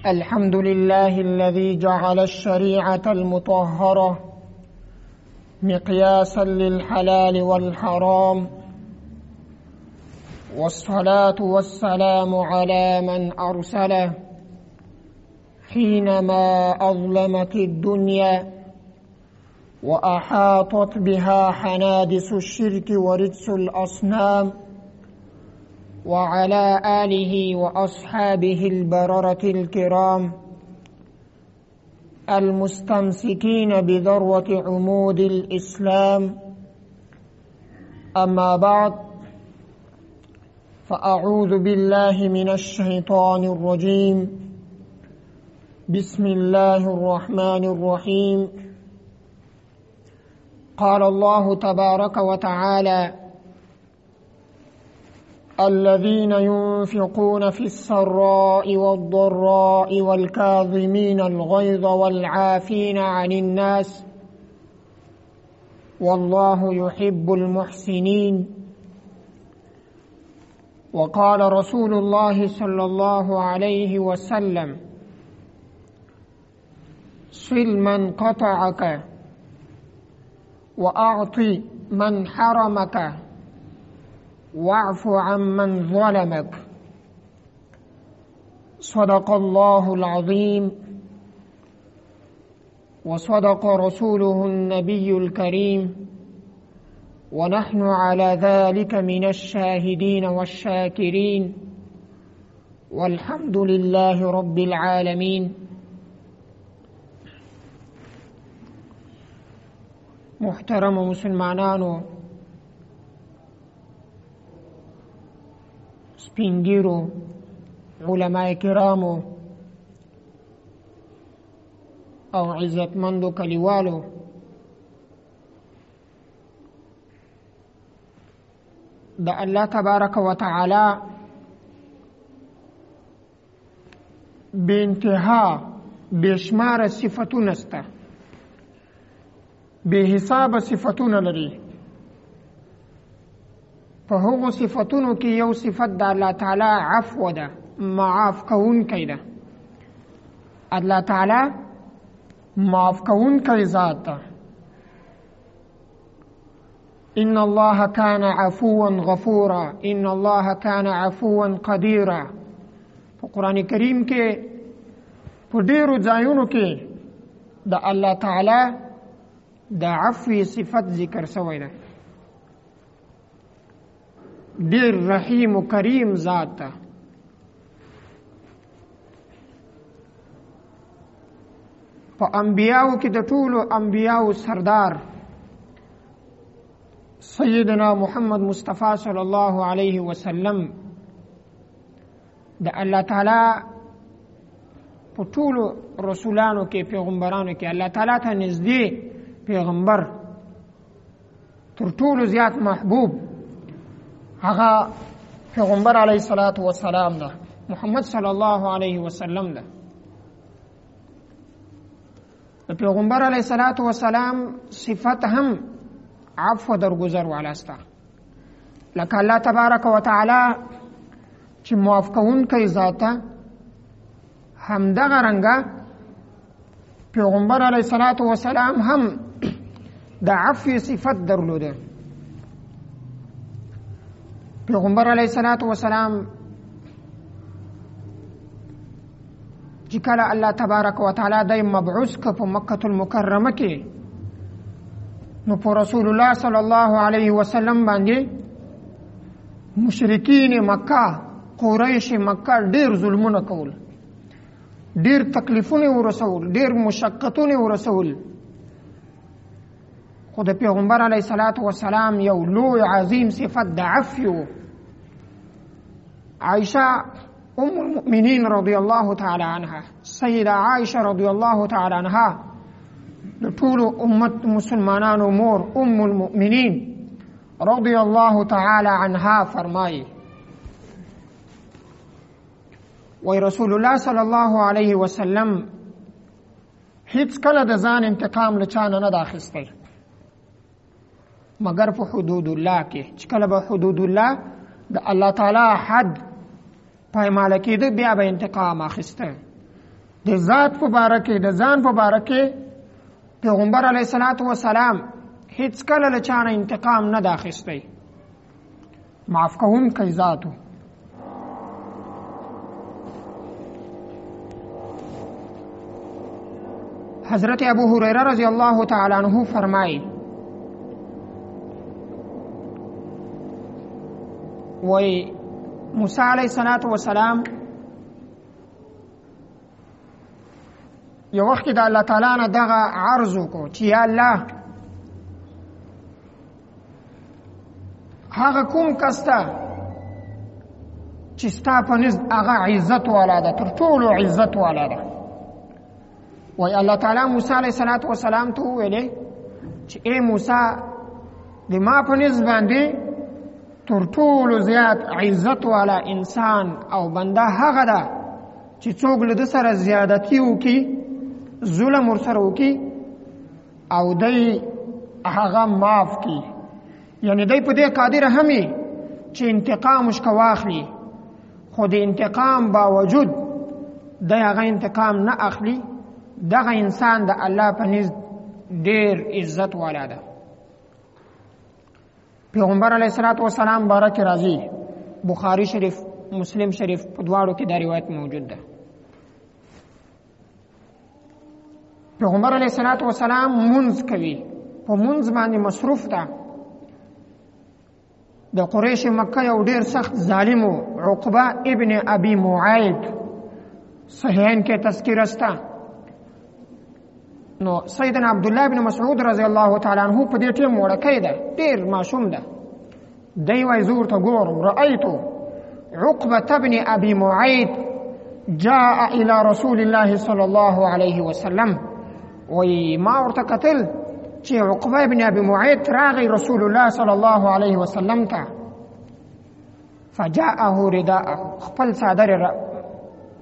الحمد لله الذي جعل الشريعة المطهرة مقياسا للحلال والحرام، والصلاة والسلام على من أرسله حينما أظلمت الدنيا وأحاطت بها حنادس الشرك ورجس الأصنام، وعلى آله وأصحابه البررة الكرام المستمسكين بذروة عمود الإسلام. أما بعد، فأعوذ بالله من الشيطان الرجيم. بسم الله الرحمن الرحيم. قال الله تبارك وتعالى: الذين ينفقون في السراء والضراء والكاظمين الغيظ والعافين عن الناس والله يحب المحسنين. وقال رسول الله صلى الله عليه وسلم: صل من قطعك وأعط من حرمك واعف عمن ظلمك. صدق الله العظيم وصدق رسوله النبي الكريم، ونحن على ذلك من الشاهدين والشاكرين، والحمد لله رب العالمين. محترم مسلمانانو، سپینګیرو، علماء کرامو او عزتمندو کلیوالو، د الله تبارک و تعالی بے انتها بشمار صفتونه سته، بے حساب صفتونه لري. په هغو صفتونو کې یو صفت د الله تعالی عفو ده، معاف کوونکی ده. الله تعالی معاف کوونکی ذات ده. ان الله كان عفوا غفورا، ان الله كان عفوا قديرا. په قرآن کریم کې په ډیرو ځایونو کې د الله تعالی د عفو صفت ذکر شوی ده. ډیر رحیم و کریم ذات ده. په انبیاو کې د ټولو انبیاو سردار سیدنا محمد مصطفی صلی الله علیه وسلم د الله تعالی په ټولو رسولانو کې، پیغمبرانو کې الله تعالی ته نږدې پیغمبر، تر ټولو زیات محبوب هغه پیغمبر علیه الصلاة والسلام ده، محمد صلی الله علیه وسلم ده. د پیغمبر علیه الصلاة والسلام صفت هم عفو درگذر والا سته، لکه الله تبارک و تعالی چې معاف کوونکی ذات ده، همدغه رنګه پیغمبر علیه الصلاة والسلام هم د عفو صفت درلوده. پیغمبر علیه الصلاة والسلام چې کله الله تبارک و تعالی د مبعوث که په مکة المکرمه کې، نو په رسول الله صلی الله علیه وسلم باندې مشرکین مکه، قریش مکه ډیر ظلمونه کول، ډیر تکلیفونه ورسول، ډیر مشقتونه ورسول. خو د پیغمبر علیه الصلاة والسلام یو لوی عظیم صفت د عفو. عائشہ ام المؤمنین رضی الله تعالی عنها، سیدہ عائشہ رضی الله تعالی عنها، د ټولو امت مسلمانانو مور ام المؤمنین رضی الله تعالی عنها فرمایي: وی رسول الله صلی الله علیه وسلم هیڅ کله د ځان انتقام له چانه نه د اخیستی، مگر په حدود الله کې. چې کله به حدود الله د الله تعالی حد پایماله کېده، بیا به انتقام اخیسته. د ذات په باره کې د ځان په باره کې پیغمبر علیه الصلاة والسلام هیڅ کله له چا نه انتقام نه ده اخیستی. معاف کوونکی ذات و. حضرت ابو هریره رضی الله تعالی عنہ فرمایي وی موسی علیه السلام یو وخت کې د الله تعالی نه دغه عرض وکړو چې یا الله هغه کوم کس ته چې ستا په نزد هغه عزت والا ده، تر ټولو عزت والا ده. وی الله تعالی موسی علیه السلام ته وویلې چې ای موسی د ما په نزد باندې تر ټولو زیات عزت والا انسان او بنده هغه ده چې څوک له ده سره زیادتي وکړي، ظلم ورسره وکړي او دی هغه معاف کړي. یعنی دی په دې قادر هم وي چې انتقام ورڅخه واخلي، خو د انتقام باوجود دی هغه انتقام نه اخلي. دغه انسان د الله په نزد ډېر عزت والا ده. پیغمبر علیه الصلاة والسلام باره کې راځي، بخاری شریف مسلم شریف په دواړو کې دا روایت موجود ده. پیغمبر علیه الصلاة والسلام منځ کوي، په منځ باندې مصروف ده. د قریش مکه یو ډېر سخت ظالم و، عقبه ابن ابي معید، صحیحین کې تذکره شته. نو سیدنا عبدالله ابن مسعود رضی الله تعالی عنہ په دې ټیم وړکی ده، ډېر ماشوم ده. دی وایي زه ورته ګورم، رأیتو عقبة ابن ابي معید جاء الى رسول الله صلی الله علیه وسلم. وی ما ورته کتل چې عقبه ابن ابي معید راغی رسول الله صلی الله علیه وسلم ته. فجاءه رداءه، خپل څادر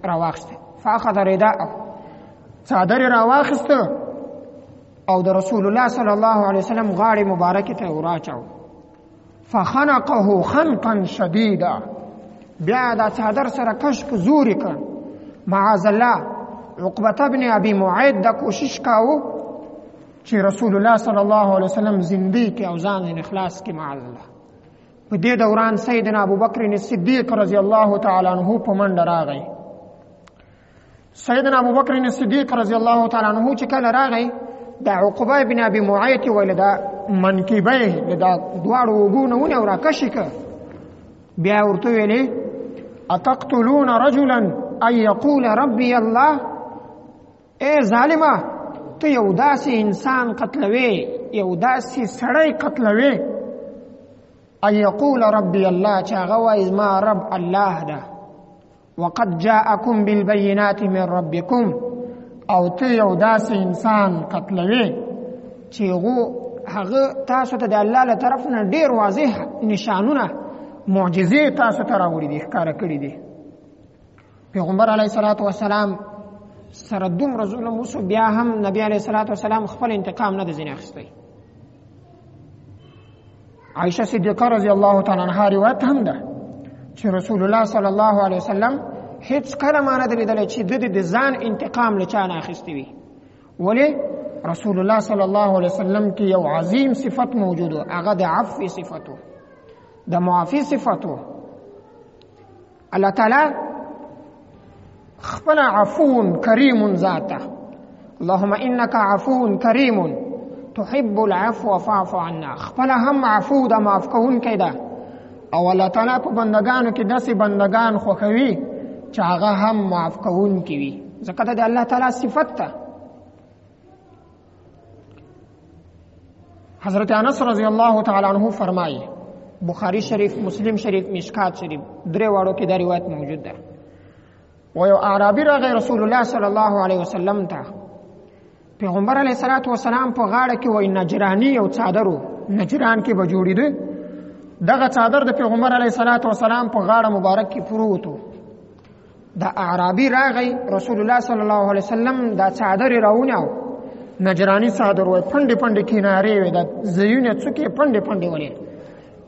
راواخسته. فاخذ رداءه، څادر راواخسته او د رسول الله صلی الله علیه وسلم غاړې مبارکې ته وراچاو. فخنقه خنقا شدیدا، بیا دا څادر سره کش په زور یې کړ. معاذ الله عقبة ابن ابي معید دا کوشش کاوه چې رسول الله صلی الله علیه وسلم زندې کې او ځان اخلاص کې. معاذ الله په دې دوران سیدنا ابوبکر صدیق رضی الله تعالی عنہ په منډه راغی. سیدنا ابوبکر صدیق رضی الله تعالی عنہ چې کله راغی، د عقبه ابن ابي معید ویل دا منکبه دا دواړو وګونه ونه راکشي که. بیا ورته ویلې اتقتلون رجلا ان یقول ربي الله، ای ظالمه ته یو داسې انسان قتلوي، یو داسې سړی قتلوي، ان یقول ربي الله، چې هغه وایي زما رب الله ده. وقد جاءكم بالبينات من ربكم، او ته یو داسې انسان قتلوي چې هغه تاسو ته د الله له طرف نه ډېر واضح نشانونه معجزې تاسو ته راوړي دي، ښکاره کړي دي. پیغمبر علیه الصلاة والسلام سره دومره ظلم وسو، بیا هم نبی علیه الصلاة والسلام خپل انتقام نه ده ځینې اخیستی. عایشه صدیقه رضی الله تعالی عنها روایت هم ده چې رسول الله صلی الله علیه وسلم هیڅ کله ما نه ده لیدلی چې د د ځان انتقام له چا نه اخیستی وي. ولې رسول الله صلی الله علیه وسلم کې یو عظیم صفت موجود و، هغه د عفو صفت و، د معافی صفت و. الله تعالی خپل عفو کریم ذاته. اللهم انك عفو کریم تحب العفو فاعف عنا. خپل هم عفو ده، معاف کوونکی ده. او الله تعالی په بندگانو کې داسې بندگان خوښوي چې هغه هم معاف کوونکي وي، ځکه دا د الله تعالی صفت ده. حضرت انس رضی الله تعالی عنہ فرمایي، بخاری شریف، مسلم شریف، مشکات شریف، درې واړو کې دا روایت موجود ده. و یو اعرابي راغی رسول الله صلی الله علیه وسلم ته. پیغمبر علیه الصلاة والسلام په غاړه کې وای نجرانی یو څادر و، نجران کې به جوړېده. دغه څادر د پیغمبر علیه الصلاة والسلام په غاړه مبارک کې پروت و. دا اعرابي راغی رسول الله صلی الله علیه وسلم دا څادر یې راونیاو، نجرانی څادر وای، پنډې پنډې کینارې وې، دا ځایونه څوکې پنډې پنډې ولې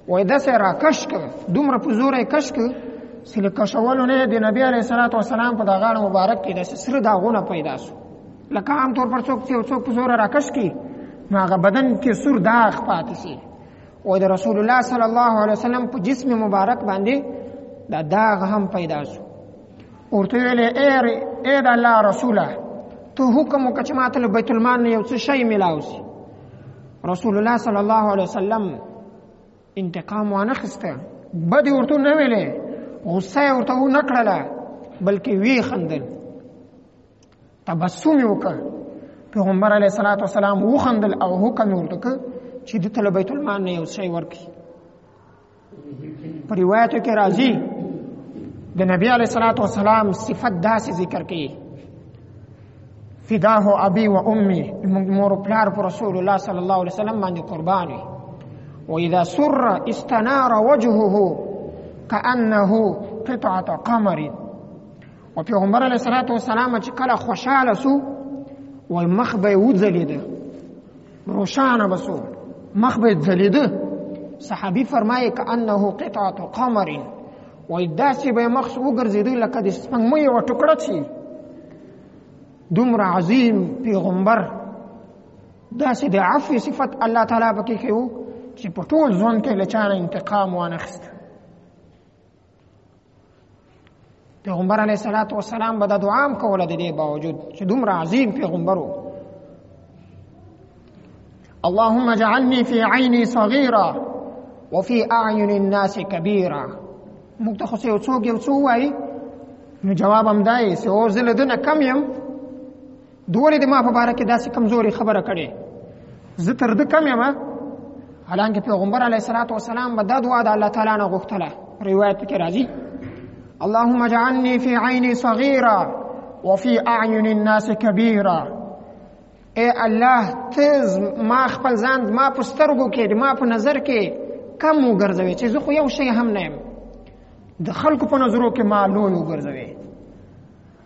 وای، داسې را کش کړ، دومره په زور یې کش کړ سله کشولو نه د نبی علیه الصلاۃ والسلام په د غاړه مبارک کې د سره داغونه پیدا شو لکه عام طور پر څوک په زور راکش کی نو هغه بدن کې سور داغ پاتې شي او د رسول الله صلی الله علیه وسلم په جسم مبارک باندې دا داغ هم پیدا شو ورته ویلې اے د الله رسوله ته حکم وکړه چې ماته له بیت المال نه یو څه شی میلاو شي رسول الله صلی الله علیه وسلم انتقام وانخسته بدی ورته نه ویلې غصه ورته نه کړله بلکې وی خندل تبسم وکړ پیغمبر علیه الصلاۃ والسلام وخندل او حکم ورته کړ چې د ته له بیت المال نه یو شی ورکړي په روایتو کې راځي د نبی علیه الصلاۃ والسلام صفت داسې ذکر کړي فداه ابي و امي مور پلار پر رسول الله صلی الله علیه وسلم باندې قربان وي واذا سر استنار وجهه كأنه قطعة قمر و پیغمبر علیه الصلاۃ والسلام چې کله خوشاله سو و مخ به وځلیده روشانه بسو مخ به ځلیده صحابي فرمایي كأنه قطعة قمر و داسې به مخ وګرځیده لکه د سپوږمۍ یوه ټوکړه چې دومره عظیم پیغمبر داسې د عفو صفت الله تعالی پکې کوي چې په ټول ژوند کې له چا نه انتقام وانخیست پیغمبر علیه الصلاۃ والسلام به د دعا هم کوله د دې باوجود چې دومره عظیم پیغمبر و اللهم اجعلني في عيني صغيرا وفي اعين الناس كبيرا موږ ته خو یو څه وایي نو جواب هم دی چې او زه له ده نه کم یم دولې د ما په باره کې داسې کمزوري خبره کړې زه تر ده کم یم حالانکه پیغمبر علیه الصلاۃ والسلام به دا دعا د الله تعالی نه غوښتله روایت کې راځي اللهم اجعلني في عيني صغيرا وفي اعين الناس كبيرا اے الله تز ما خپل ځان ما په سترګو کې ما په نظر کې کم وګرځوي چې زه خو یو شی هم نه یم د خلکو په نظرو کې ما لوی وګرځوي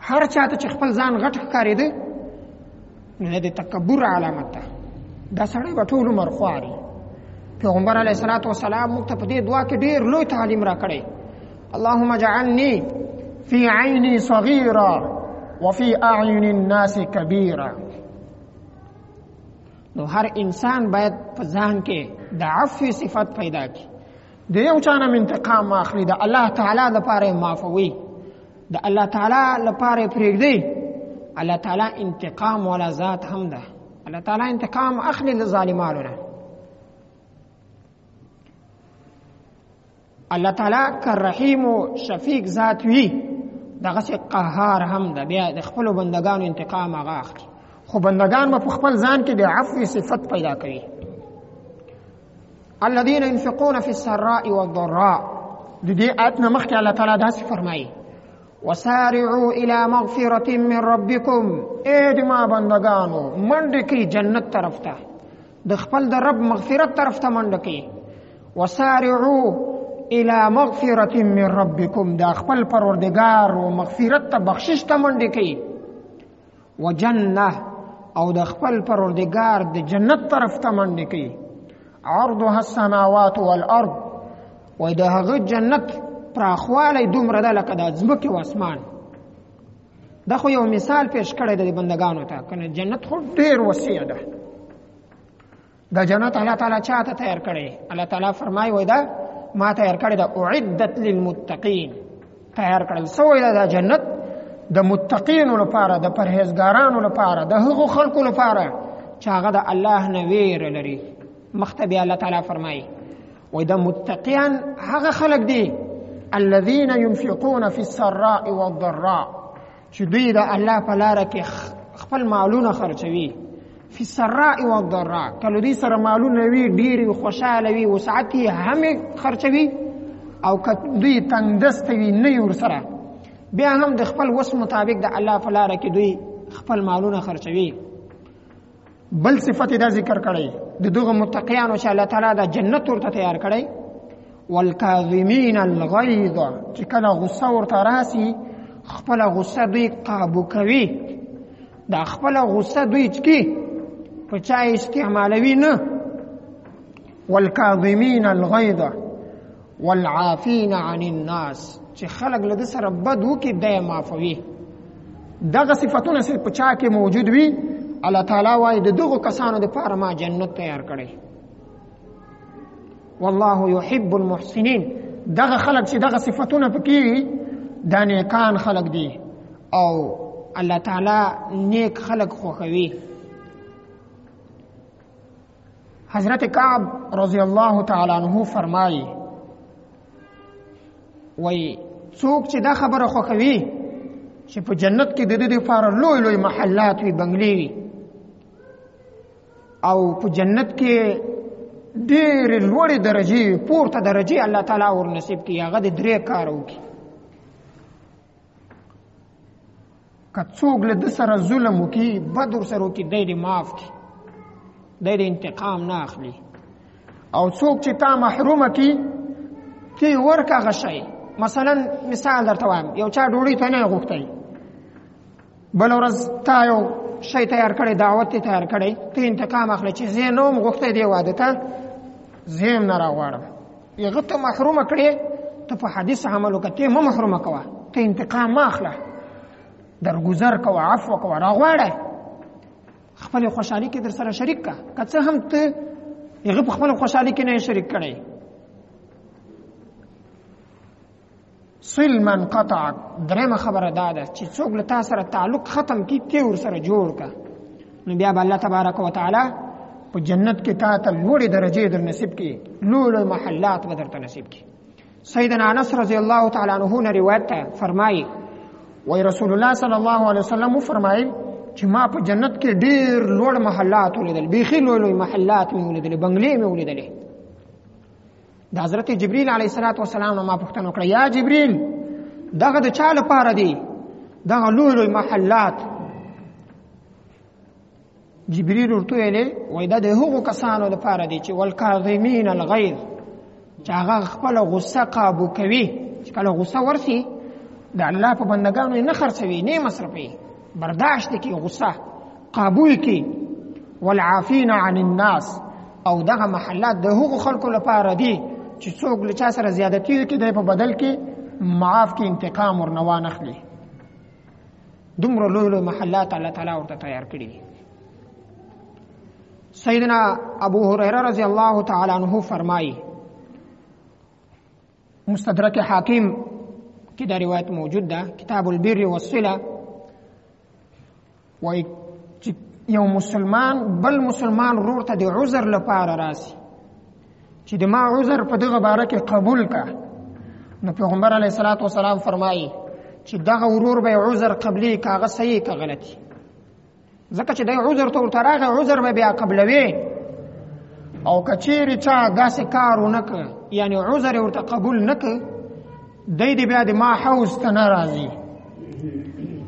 هر چاته چې خپل ځان غټ ښکارېده نو د تکبر علامت ده دا سړی به ټول عمر خواري پیغمبر علیه الصلاۃ والسلام موږ ته په دې دعا کې ډېر لوی تعلیم راکړی اللهم اجعلني في عيني صغيرا وفي اعين الناس كبيرا نو هر انسان باید په ځان کې د عفو صفت پیدا کړي د یو چا نه انتقام اخلي د الله تعالی لپاره معفوي د الله تعالی لپاره پرېږدي الله تعالی انتقام والا ذات هم ده الله تعالی انتقام اخلي له ظالمانو نه الله تعالی که رحیم و شفیق ذات وي دغسې قهار هم ده بیا د خپلو بندگانو انتقام هغه اخلي خو بندگان به په خپل ځان کې د عفو صفت پیدا کوي الذين ينفقون في السراء والضراء د دې آیت نه مخکې الله تعالی داسې فرمایي وسارعوا الى مغفرة من ربكم اے د ما بندگانو منډه کوي جنت طرف ته د خپل د رب مغفرت طرف ته منډه کوي وسارعوا الى مغفرة من ربكم دا خپل پروردگار او مغفرت ته بخشش ته منډه کوي وجنه او د خپل پروردگار د جنت طرف ته منډه کوي عرضها السماوات والارض و د هغه جنت پراخوالی دومره ده لکه د ځمکې و اسمان دا خو یو مثال پیش کړی د بندگانو ته کنه جنت خو ډیر وسیع ده دا جنت الله تعالی چاته تیار کړی الله تعالی فرمایي وای دا ما تیار کړی دا اعدت للمتقین تیار کړل سوی دا جنت د متقینو لپاره د پرهیزګارانو لپاره د هغو خلکو لپاره چې هغه د الله نه ویره لري مختبی الله تعالی فرمایي وای دا متقیان هغه خلک دي الذين ينفقون في السراء والضراء چې دوی د الله په لاره کې خپل مالونه خرچوي فی السراء والضراء کله دوی سره مالونه وي ډېر خوشاله وي وسعت یې هم خرچوي او که دوی تنګدسته وي نه یې ورسره بیا هم د خپل وس مطابق د الله په لاره کې دوی خپل مالونه خرچوي بل صفت دا ذکر کړی د دغه متقیانو چې الله تعالی د جنت ورته تیار کړی والکاظمین الغیظ چې کله غصه ورته راسي خپل غصه دوی قابو کوي دا خپل غصه دوی چکي په چا استعمالوي نه والکاظمین الغیظ والعافین عن الناس چې چې خلک له ده سره بد وکړي دی یې معافوي. دغه صفتونه چې په چا کې موجود وي الله تعالی وایي د دغو کسانو دپاره ما جنت تیار کړی. والله يحب المحسنین. دغه خلک چې دغه صفتونه پکې وي دا نیکان خلک دي او الله تعالی نیک خلق خوښوي. حضرت کعب رضی الله تعالی عنہ فرمایي وای څوک چې دا خبره خوښوي چې په جنت کې د دې لپاره لوی لوی محلات وي، بنگلې وي او په جنت کې ډېرې لوړې درجې پورته درجې الله تعالی ور نصیب کړي، هغه د 3 کار وکړي. که څوک له ده سره ظلم وکړي، بد ورسره وکړي، دی دې معاف کړي، دی دې انتقام نه اخلي. او څوک چې تا محرومه کړي ته یې ورکړه هغه شی. مثلا مثال درته وایم، یو چا ډوډۍ ته نه یې غوښتی، بله ورځ تا یو شی تیار کړی، دعوت یې تیار کړی، ته انتقام اخلی چې زه یې نه وم غوښتی دې واده ته، زه یې هم نه راغواړم. هغه ته محرومه کړې، ته په حدیث عمل وکړه، ته یې مه محرومه کوه، ته انتقام مه اخله، درگذر کوه، عفو کوه، راغواړه، خپل خوشحالي کې در سره شریک کا. که څه هم ته هغه په خپل خوشحالي کې نه شریک کړی. صل من قطعک. درېمه خبره دا ده چې څوک له تا سره تعلق ختم کړي ته ورسره جوړ کا، نو بیا به الله تبارک وتعالی په جنت کې تا ته لوړې درجې در نصیب کړي، لوړ محلات به درته نصیب کړي. سیدنا انس رضی الله تعالی عنہ نه روایت ده، فرمایي وای رسول الله صلی الله علیه وسلم فرمایي چې ما په جنت کې ډېر لوړ محلات ولیدل، بیخي لوی لوی محلات مې ولیدلې، بنگلې مې ولیدلې. د حضرت جبریل علیه السلام نه ما پوښتنه وکړه، یا جبریل دغه د چا لپاره دي دغه لوی لوی محلات؟ جبریل ورته ویلې وایي دا د هغو کسانو لپاره دي چې والکاظمین الغیظ، چې هغه خپله غصه قابو کوي، چې کله غصه ورسي د الله په بندګانو یې نه خرڅوي، نه یې مصرفوي، برداشت کی، غصه قابو کی. والعافین عن الناس. او دغه محلات د هغو خلکو لپاره دي چې څوک له چا سره زیادتي وکړي دی په بدل کې معاف کې، انتقام ورنه وانخلي. دومره لوی لوی محلات الله تعالی ورته تیار کړي دي. سیدنا ابو هریره رضی الله تعالی عنہ فرمایي، مستدرک حاکم کې دا روایت موجود ده، کتاب البر والصله، وای چې یو مسلمان بل مسلمان ورور ته د عذر لپاره راسي چې د ما عذر په دغه باره کې قبول کا، نو پیغمبر علیه الصلاة والسلام فرمایي چې دغه ورور به عذر قبلي که هغه صحیح که غلطي، ځکه چې دی عذر ته ورته راغی، عذر به بیا قبلوي. او که چیرې چا داسې کار ونه کړ، یعنی عذر یې ورته قبول نه کړ، دی دې بیا د ما حوض ته نه راځي،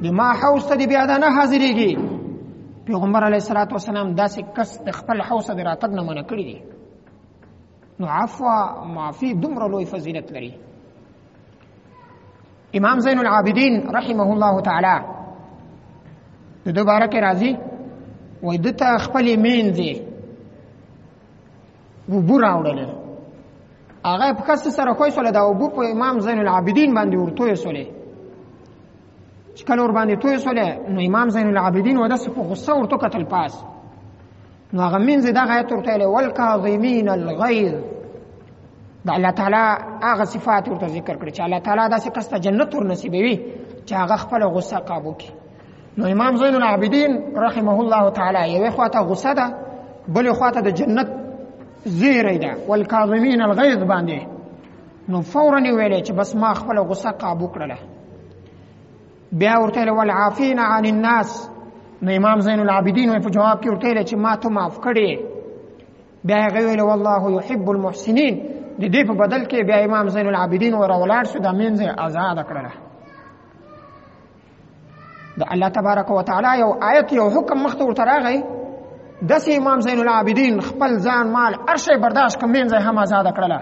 د ما حوض ته دې بیا دا نه حاضرېږي. پیغمبر علیه الصلاة والسلام داسې کس د خپل حوض ته د راتګ نه منع کړي دي. نو عفو معافي دومره لوی فضیلت لري. امام زین العابدین رحمه الله تعالی د دې باره کې راځي، وایي ده ته خپلې میندې اوبه راوړلې، هغه په کس سره خوی سوله، دا اوبه په امام زین العابدین باندې ورتوی سولې. چې کله ور باندې توی سولې، نو امام زین العابدین و داسې په غصه ورته کتل پاس، نو هغه مینځې دغه آیت ورته ویلی والکاظمین الغیظ. د الله تعالی هغه صفات ورته ذکر کړي چې الله تعالی داسې کس ته جنت ور نصیبوي چې هغه خپله غصه قابو کړي. نو امام زین العابدین رحمه الله تعالی یوې خواته غصه ده، بلې خواته د جنت زیری ده، والکاظمین الغیظ باندې. نو فورا یې ویلی چې بس ما خپله غصه قابو کړله. بیا ورته ویلی والعافین عن الناس. نو امام زین العابدین په جواب کې ورته ویلی چې ما ته معاف کړې. بیا یې ویلی والله یحب المحسنین. د دې په بدل کې بیا امام زین العابدین ور ولاړ شو، دا مینځ یې آزاده کړله. د الله تبارک وتعالی یو آیت یو حکم مخته ورته راغی، داسې امام زین العابدین خپل ځان مال هر شی برداشت کړ، مینځ یې هم آزاده کړله.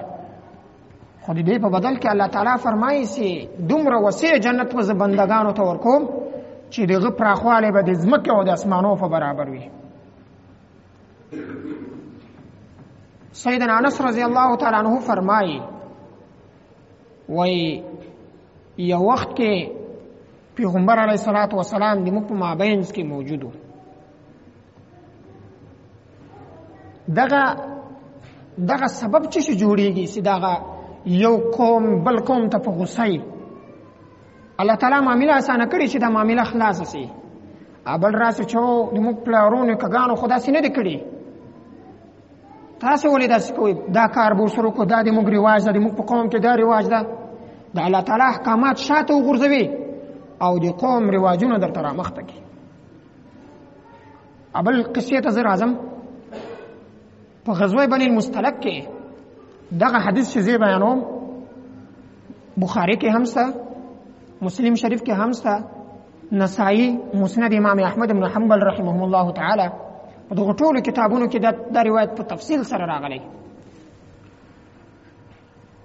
خو د دې په بدل کې الله تعالی فرمایي چې دومره وسیع جنت به زه بندګانو ته ورکوم چې د هغه پراخوالی به د ځمکې او د اسمانو په برابر وي. سیدنا انس رضی الله تعالی عنہ فرمایي، وایي یو وخت کې پیغمبر علیه الصلاة والسلام د موږ په مابینځ کې موجود و. دغه سبب چې جوړیږي چې دغه یو قوم بل قوم ته په غصه وي، الله تعالی معامله اسانه کړي چې دا معامله خلاصه سي. بل راسي چې د موږ پلارونو کګانو خو داسې نه دي کړي، تاسو ولې داسې کوئ؟ دا کار به ورسره وکړو، دا د موږ رواج ده، د موږ په قوم کې دا رواج ده. د الله تعالی احکامات شاته وغورځوي او د قوم رواجونه درته رامخته کړي. بل قصې ته زه راځم. په غزوه بني المستلق کې دغه حدیث چې زه بیانوم بخاری کې هم شته، مسلم شریف کې هم شته، نسائی مسند امام احمد بن حنبل رحمه الله تعالی په دغه ټولو کتابونو کې دا روایت په تفصیل سره راغلی.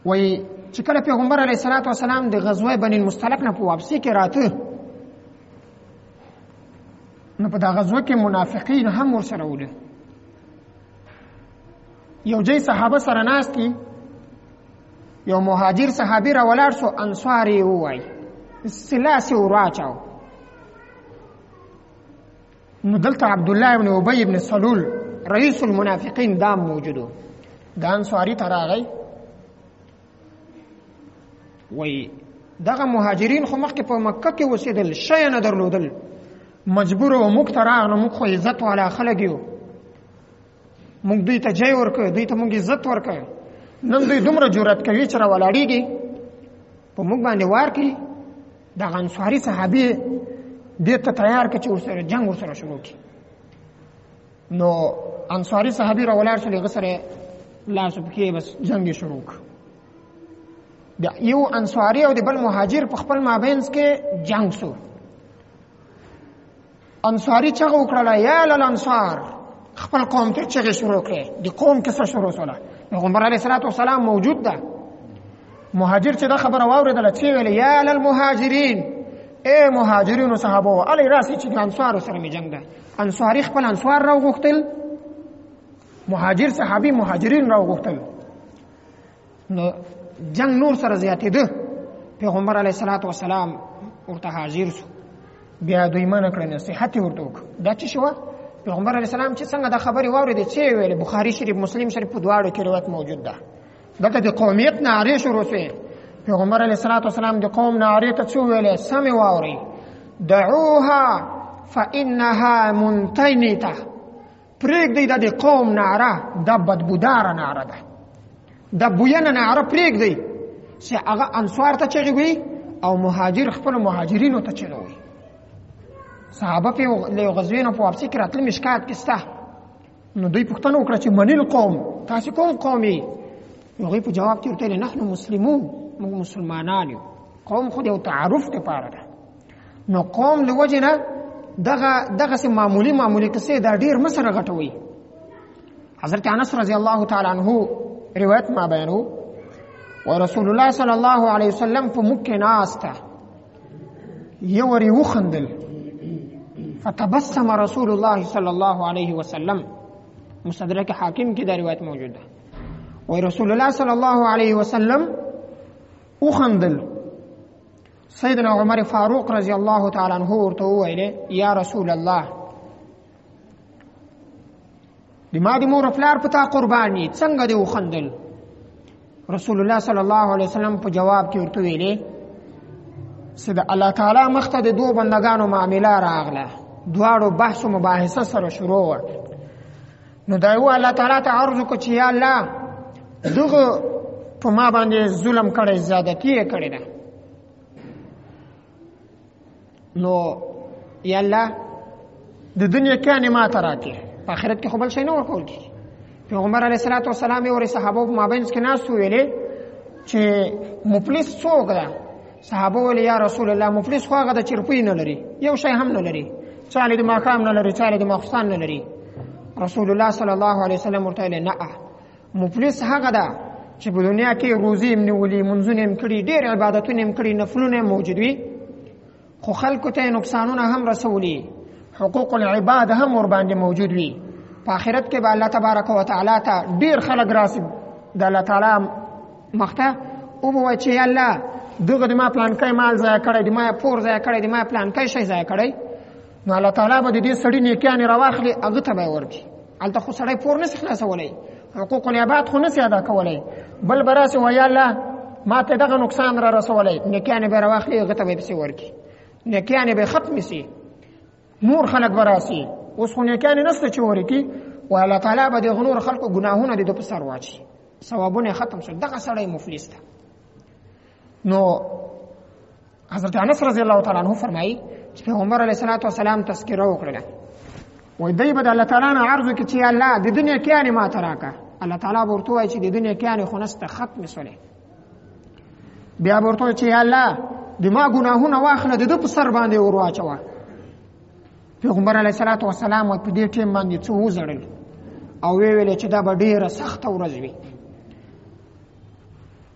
وایي چې کله پیغمبر علیه الصلاة والسلام د غزوه بني المستلق نه په واپسي کې راته، نو په دا غزوه کې منافقین هم ورسره وله. یو ځای صحابه سره ناست دي، یو مهاجر صحابي را ولاړ سو، انصار یې ووایي، سلاس یې ورواچاو. نو دلته عبدالله بن ابی بن سلول رئیس المنافقین دام موجودو، دا انصاري ته راغی. وایي دغه مهاجرین خو مخکې په مکه کې اوسېدل، شی نه درلودل، مجبور و موږ ته راغلو، موږ خو عزت والا خلک یو، موږ دوی ته جای ورکړ، دوی ته موږ عزت ورکړ. نن دوی دومره جرأت کوي چې را ولاړېږي په موږ باندې وار کوي. دغه انصاري صحابي دې ته تیار کړ چې ورسره جنګ ورسره شروع کړي. نو انصاري صحابي را ولاړ شو، هغه سره لاس په کې بس جنګ شروع کړ. د یو انصاري او د بل مهاجر په خپل مابینځ کې جنگ شو. انصاري چغه وکړه، یا للانصار، خپل قوم ته چغه شروع کړه. د قوم کیسه شروع شوه. پیغمبر علیه الصلاة والسلام موجود ده. مهاجر چې دا خبره واورېدله چې ویل، یا للمهاجرین، ای مهاجرینو صحابو، علی راسي چې انصارو سره می جنگ ده. انصاري خپل انصار راوغوښتل، مهاجر صحابي مهاجرین راوغوښتل. نو جنگ نور سره زیاتېده. پیغمبر علیه الصلاة والسلام ورته حاضر شو، بیا دوی منع کړه، نصیحت یې ورته وکړ. دا څه شوه؟ پیغمبر علیه السلام چې څنګه دا خبرې واورېدې څه یې ویلې؟ بخاري شریف مسلم شریف په دواړو کې روایت موجود ده. دلته د قومیت نعرې شروع شوې. پیغمبر علیه الصلاة والسلام د قوم نعرې ته څه ویلې؟ سمې واورئ، دعوها فانها منتنته، پرېږدئ دا د قوم نعره، دا بدبوداره نعره ده، دا بوینه نعره پرېږدئ چې هغه انصار ته چغې وي او مهاجر خپلو مهاجرینو ته چغې وي. صحابه په له غزوې نه په واپسي کې راتلل مشکات کې سته. نو دوی پوښتنه وکړه چې منی القوم، تاسې کوم قوم یې؟ هغوی په جواب کې ورته ویل، نحن مسلمون، موږ مسلمانان یو. قوم خو د یو تعارف دپاره ده. نو قوم له وجې نه دغسې معمولي کیسې دا ډېر مه سره غټوئ. حضرت انس رضی الله تعالی عنه روایت ما بیانو، و رسول الله صلی الله علیه وسلم په موږ کې ناسته، یو ور یې وخندل، فتبسم رسول الله صلی الله علیه وسلم. مستدرک حاکم کی دا روایت موجود ده. و رسول الله صلی الله علیه وسلم وخندل. سیدنا عمر فاروق رضی الله تعالی عنہ ورته وویل، یا رسول الله، د ما د مور پلار په تا قربان یي، څنګه دې وخندل؟ رسول الله صلی الله علیه وسلم په جواب کې ورته ویلې چې د الله تعالی مخته د دوه بندگانو معامله راغله، دواړو بحث و مباحثه سره شروع وه. نو دا یو الله تعالی ته عرض وکړو چې یا الله، دغه په ما باندې ظلم کړی، زیادتي یې کړې ده. نو یا الله د دنیا کانې ما ته راکړې، په آخرت کې خو بل شی نه ورکول کېږي. پیغمبر علیه الصلاة والسلام یې ورې صحابو په مابینځ کې ناست ویلې چې مفلس څوک ده؟ صحابه ویل، یا رسول الله، مفلس خو هغه ده چې روپۍ نه لري، یو شی هم نه لري، چاله د ماښام نه لري، چاله د ماخوستان نه لري. رسول الله صلی الله علیه وسلم ورته ویل، نه، مفلس هغه ده چې په دنیا کې روزي هم نیولي، منځونه هم کړي، ډېر عبادتونه هم کړي، نفلونه هم موجود وي، خو خلکو ته نقصانونه هم رسولي، حقوق العباد هم ورباندې موجود وي. په آخرت کې به الله تبارک و تعالی ته ډېر خلک راسي د الله تعالی مخته، او به وایي چې یا الله، دغه د ما پلانکی مال ضایع کړی، د ما پور ضایع کړی، د ما پلانکی شی ضایع کړی، نو الله تعالی به د دې سړي نیکیانې راواخلي، هغه ته به یې ورکړي. هلته خو سړی پور نسي خلاصولی، حقوق العباد خو نسي ادا کولی، بل به راسي وایي الله ما ته دغه نقصان را رسولی، نیکیانې به یې راواخلي، هغه ته به یې پسې ورکړي، نیکیانې به یې ختمې سي، نور خلک به راسي. اوس خو نیکیانې نسته چې ورکړي، و الله تعالی به دغه نور خلکو ګناهونه د ده په سر واچي، ثوابونه یې ختم شول. دغه سړی مفلس ده. نو حضرت انس رضی الله تعالی عنه فرمایي چې پیغمبر علیه الصلاة والسلام تذکره وکړله، وایي دی به د الله تعالی نه عرض وکړي چې الله د ده نیکیانې ما ته راکړه. الله تعالی به ورته وایي چې د ده نیکیانې خو نسته، ختمې شولې. بیا به ورته وایي چې الله د ما ګناهونه واخله، د ده په سر باندې ور واچوه. پیغمبر علیه الصلاة والسلام په دې ټیم باندې څه وزړل او ویې ویلې چې دا به ډېره سخته ورځ وي.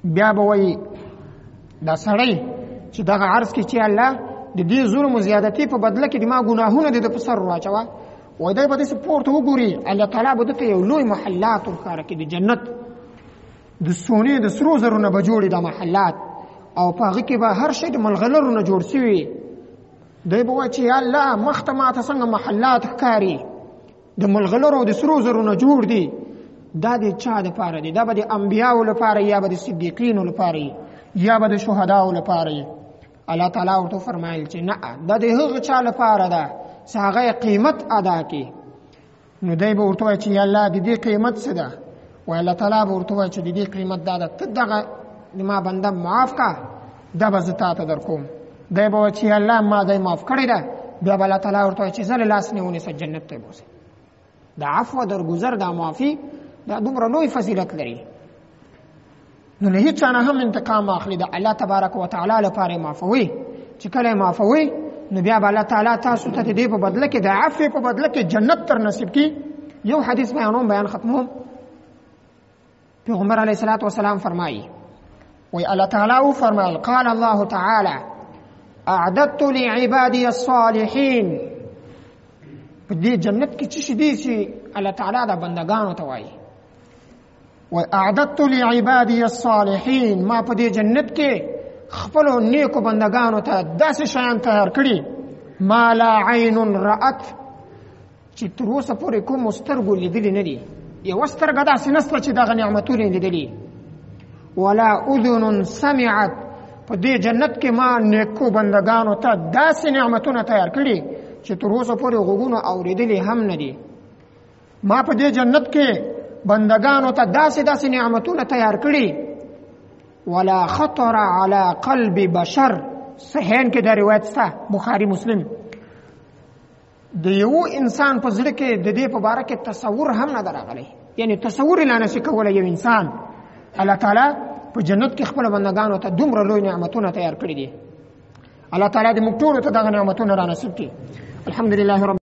بیا به وایي دا سړی چې دغه عرض کې چې الله د دې ظلم و زیادتي په بدله کې د ما ګناهونه د ده په سر واچوه، وایي دی به داسې پورته وګوري، الله تعالی به ده ته یو لوی محلات ورښکاره کړي، د جنت د سونې د سرو زرو نه به جوړي دا محلات، او په هغه کې به هر شی د ملغلرو نه جوړ شوي. دی به وایي چې یا الله مخ ته ما ته څنګه محلات ښکاري د ملغلرو او د سرو زرو نه جوړ دي، دا د چا دپاره دي؟ دا به د انبیاو لپاره، یا به د صدیقینو لپاره، یا به د شهداو لپاره. الله تعالی ورته فرمایل چې نه، دا د هغه چا لپاره ده چې هغه قیمت ادا کړي. نو دی به ورته وایي چې یا الله د دې قیمت څه ده؟ وایي الله تعالی به ورته وایي چې د دې قیمت دا ده، ته دغه د ما بنده معاف کا، دا به زه تا ته در کوم. دی به وایي چې یا الله ما دی معاف کړې ده، بیا به الله تعالی ورته وایي چې زه له لاس نه ونیسه، جنت ته یې بوځه. دا عفو درګذر، دا معافي، دا دومره لوی فضیلت لري. نو له هیڅ چا نه هم انتقام اخلي، د الله تبارک وتعالی لپاره معافوي. چې کله معافوي نو بیا به الله تعالی تاسو ته د دې په بدله کې، د عفو په بدله کې جنت تر نصیب کړي. یو حدیث بیان ختموم. پیغمبر علیه الصلاة والسلام فرمایي، وی الله تعالی فرمایل قال الله تعالی اعددت لعبادي الصالحین. په دې جنت کې څه شي دي چې الله تعالی د بندگانو ته وایي، واعددت لعبادي الصالحین، ما په دې جنت کې خپلو نیکو بندگانو ته داسې شیان تیار کړي ما لا عین رأت، چې تر اوسه پورې کومو سترګو لیدلي نه دي. یوه سترګه داسې نسته چې دغه نعمتونه یې لیدلي. ولا اذن سمعت، په دې جنت کې ما نیکو بندگانو ته داسې نعمتونه تیار کړي چې تر اوسه پورې غوږونه اورېدلي هم نه دي. ما په دې جنت کې بندگانو ته داسې نعمتونه تیار کړي. ولا خطر على قلب بشر، صحیحین کې دا روایت شته، بخاری مسلم. د یو انسان په زړه کې د دې په باره کې تصور هم نه راغلی، یعنی تصور یې لا نشي کولی یو انسان. الله تعالی په جنت کې خپل بندگانو ته دومره لوی نعمتونه تیار کړي دي. الله تعالی دې موږ ټولو ته دغه نعمتونه را نصیب کړي. الحمدلله رب